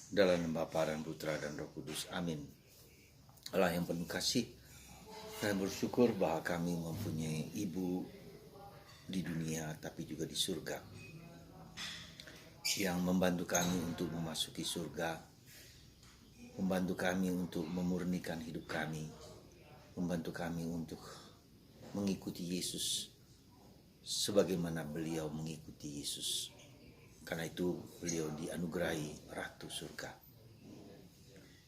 Dalam nama Bapa dan Putra dan Roh Kudus. Amin. Allah yang penuh kasih, dan bersyukur bahwa kami mempunyai Ibu di dunia tapi juga di surga, yang membantu kami untuk memasuki surga, membantu kami untuk memurnikan hidup kami, membantu kami untuk mengikuti Yesus sebagaimana beliau mengikuti Yesus. Karena itu beliau dianugerahi Ratu Surga.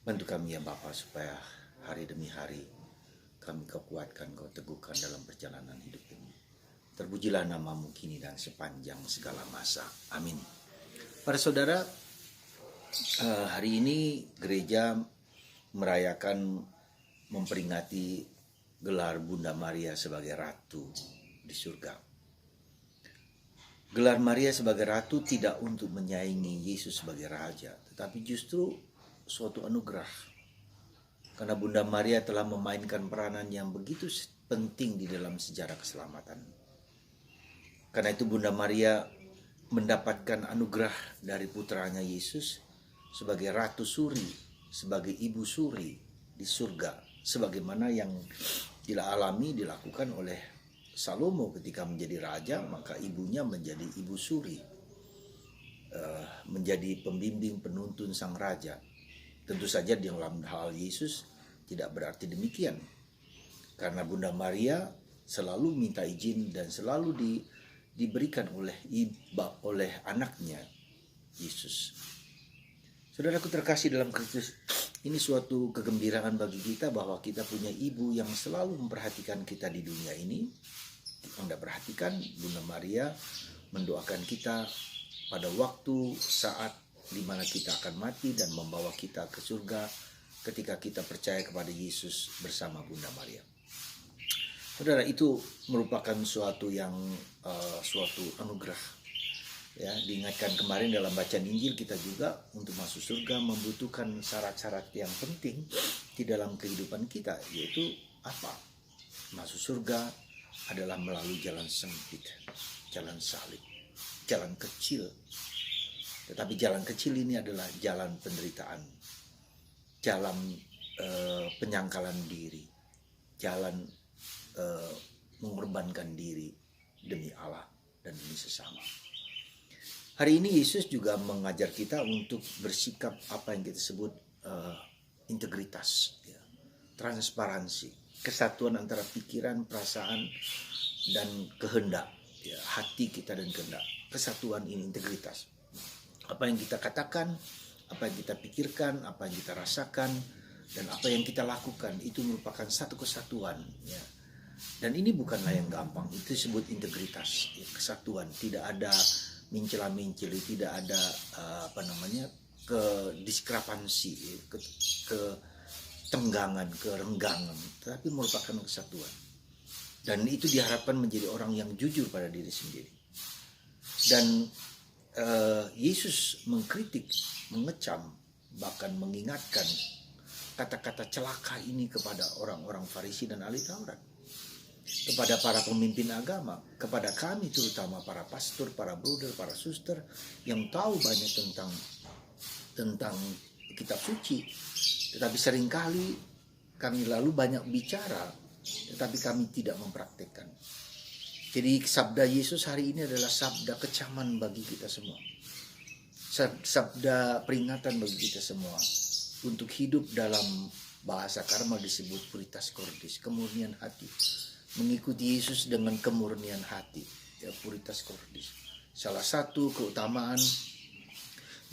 Bantu kami ya Bapa, supaya hari demi hari kami kau kuatkan, kau teguhkan dalam perjalanan hidup ini. Terpujilah namamu kini dan sepanjang segala masa. Amin. Para saudara, hari ini gereja merayakan, memperingati gelar Bunda Maria sebagai Ratu di surga. Gelar Maria sebagai Ratu tidak untuk menyaingi Yesus sebagai Raja, tetapi justru suatu anugerah. Karena Bunda Maria telah memainkan peranan yang begitu penting di dalam sejarah keselamatan. Karena itu Bunda Maria mendapatkan anugerah dari putranya Yesus sebagai Ratu Suri, sebagai Ibu Suri di surga, sebagaimana yang dilakukan oleh Salomo ketika menjadi raja. Maka ibunya menjadi Ibu Suri, menjadi pembimbing penuntun sang raja. Tentu saja di dalam hal Yesus tidak berarti demikian, karena Bunda Maria selalu minta izin dan selalu diberikan oleh anaknya Yesus. Saudaraku terkasih dalam Kristus, ini suatu kegembiraan bagi kita bahwa kita punya ibu yang selalu memperhatikan kita di dunia ini. Anda perhatikan, Bunda Maria mendoakan kita pada waktu saat di mana kita akan mati dan membawa kita ke surga ketika kita percaya kepada Yesus bersama Bunda Maria. Saudara, itu merupakan suatu anugerah. Ya, diingatkan kemarin dalam bacaan Injil kita juga untuk masuk surga membutuhkan syarat-syarat yang penting di dalam kehidupan kita, yaitu apa? Masuk surga adalah melalui jalan sempit, jalan salib, jalan kecil. Tetapi jalan kecil ini adalah jalan penderitaan, jalan penyangkalan diri, jalan mengorbankan diri demi Allah dan demi sesama. Hari ini Yesus juga mengajar kita untuk bersikap apa yang kita sebut integritas, ya, transparansi, kesatuan antara pikiran, perasaan, dan kehendak, ya, hati kita dan kehendak. Kesatuan ini integritas. Apa yang kita katakan, apa yang kita pikirkan, apa yang kita rasakan, dan apa yang kita lakukan itu merupakan satu kesatuan, ya. Dan ini bukanlah yang gampang. Itu disebut integritas, ya, kesatuan. Tidak ada mencela-menceli, tidak ada kediskrepansi, ketenggangan, kerenggangan, tetapi merupakan kesatuan. Dan itu diharapkan menjadi orang yang jujur pada diri sendiri. Dan Yesus mengkritik, mengecam, bahkan mengingatkan kata-kata celaka ini kepada orang-orang Farisi dan ahli Taurat, kepada para pemimpin agama, kepada kami terutama para pastor, para brother, para suster yang tahu banyak tentang kitab suci, tetapi seringkali kami lalu banyak bicara, tetapi kami tidak mempraktekkan. Jadi sabda Yesus hari ini adalah sabda kecaman bagi kita semua, sabda peringatan bagi kita semua untuk hidup dalam bahasa Karmel disebut puritas cordis, kemurnian hati. Mengikuti Yesus dengan kemurnian hati, ya, puritas cordis. Salah satu keutamaan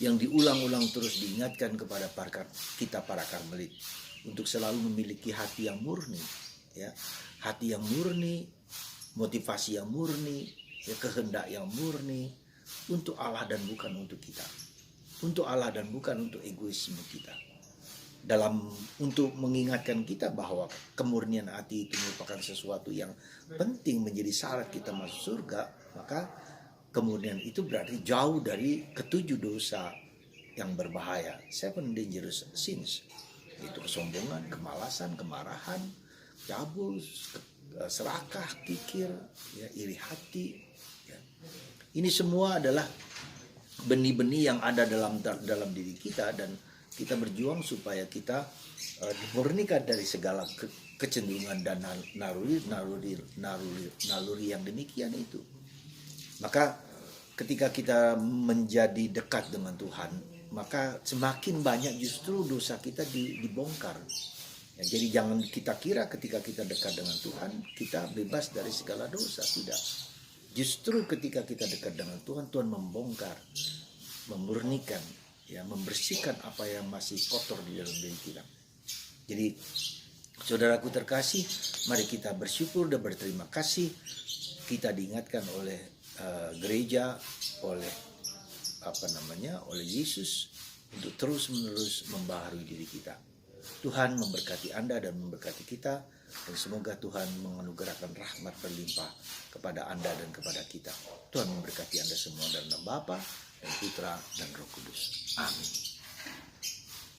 yang diulang-ulang terus diingatkan kepada kita para Karmelit untuk selalu memiliki hati yang murni, ya, hati yang murni, motivasi yang murni, ya, kehendak yang murni untuk Allah dan bukan untuk kita, untuk Allah dan bukan untuk egoisme kita. Untuk mengingatkan kita bahwa kemurnian hati itu merupakan sesuatu yang penting menjadi syarat kita masuk surga, maka kemurnian itu berarti jauh dari ketujuh dosa yang berbahaya, 7 dangerous sins, yaitu kesombongan, kemalasan, kemarahan, cabul, serakah, kikir, ya, iri hati, ya. Ini semua adalah benih-benih yang ada dalam diri kita, dan kita berjuang supaya kita dimurnikan dari segala kecenderungan dan naluri yang demikian itu. Maka ketika kita menjadi dekat dengan Tuhan, maka semakin banyak justru dosa kita dibongkar. Ya, jadi jangan kita kira ketika kita dekat dengan Tuhan kita bebas dari segala dosa, tidak. Justru ketika kita dekat dengan Tuhan, Tuhan membongkar, memurnikan, ya, membersihkan apa yang masih kotor di dalam diri kita. Jadi saudaraku terkasih, mari kita bersyukur dan berterima kasih. Kita diingatkan oleh gereja, oleh oleh Yesus untuk terus-menerus membaharui diri kita. Tuhan memberkati Anda dan memberkati kita, dan semoga Tuhan menganugerahkan rahmat berlimpah kepada Anda dan kepada kita. Tuhan memberkati Anda semua dalam nama Bapa dan Putra dan Roh Kudus. Amin.